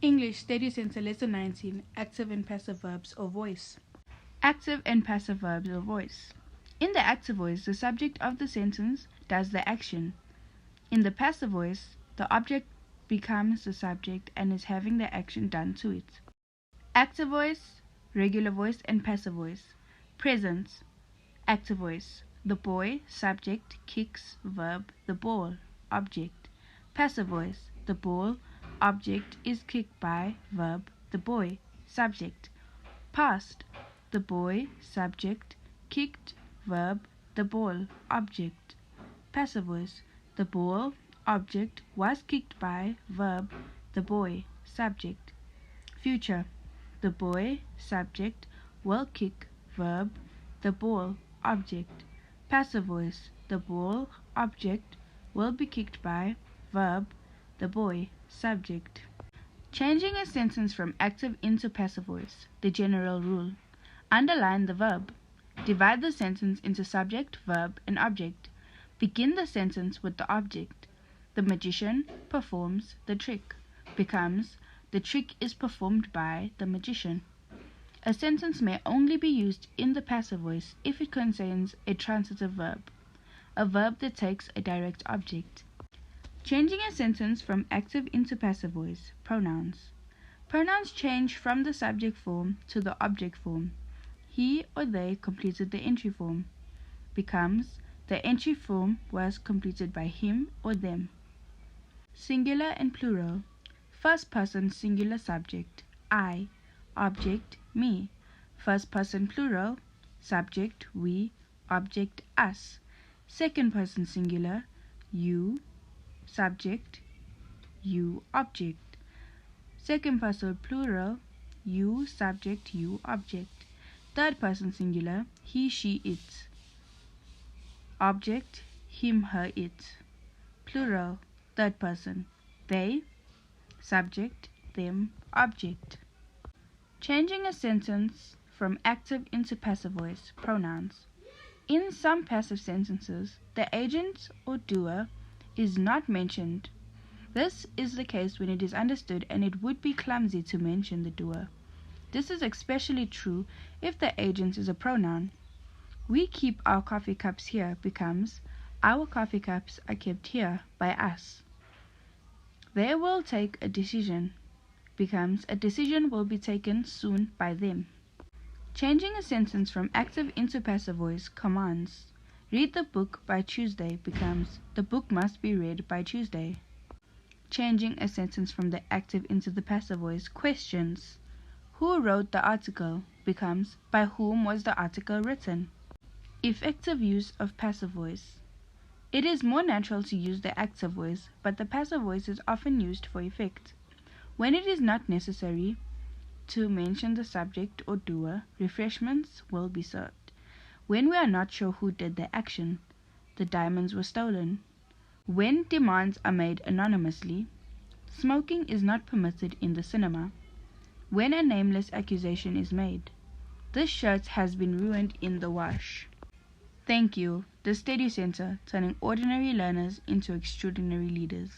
English Steducentre Lesson 19, Active and Passive Verbs or Voice. Active and passive verbs or voice. In the active voice, the subject of the sentence does the action. In the passive voice, the object becomes the subject and is having the action done to it. Active voice, regular voice, and passive voice. Present. Active voice. The boy, subject, kicks, verb, the ball, object. Passive voice. The ball, object, is kicked by, verb, the boy, subject. Past. The boy, subject, kicked, verb, the ball, object. Passive voice. The ball, object, was kicked by, verb, the boy, subject. Future. The boy, subject, will kick, verb, the ball, object. Passive voice. The ball, object, will be kicked by, verb, the boy, subject. Changing a sentence from active into passive voice. The general rule. Underline the verb. Divide the sentence into subject, verb, and object. Begin the sentence with the object. The magician performs the trick. Becomes, the trick is performed by the magician. A sentence may only be used in the passive voice if it contains a transitive verb, a verb that takes a direct object. Changing a sentence from active into passive voice. Pronouns. Pronouns change from the subject form to the object form. He or they completed the entry form. Becomes, the entry form was completed by him or them. Singular and plural. First person singular subject, I. Object, me. First person plural, subject, we. Object, us. Second person singular, you. Subject, you. Object. Second person plural, you. Subject, you. Object. Third person singular, he, she, it. Object, him, her, it. Plural, third person, they. Subject, them. Object. Changing a sentence from active into passive voice. Pronouns. In some passive sentences, the agent or doer is not mentioned. This is the case when it is understood and it would be clumsy to mention the doer. This is especially true if the agent is a pronoun. We keep our coffee cups here becomes, our coffee cups are kept here by us. They will take a decision becomes, a decision will be taken soon by them. Changing a sentence from active into passive voice. Commands. Read the book by Tuesday becomes, the book must be read by Tuesday. Changing a sentence from the active into the passive voice. Questions. Who wrote the article becomes, by whom was the article written? Effective use of passive voice. It is more natural to use the active voice, but the passive voice is often used for effect. When it is not necessary to mention the subject or doer, refreshments will be served. When we are not sure who did the action, the diamonds were stolen. When demands are made anonymously, smoking is not permitted in the cinema. When a nameless accusation is made, this shirt has been ruined in the wash. Thank you. The Steducentre, turning ordinary learners into extraordinary leaders.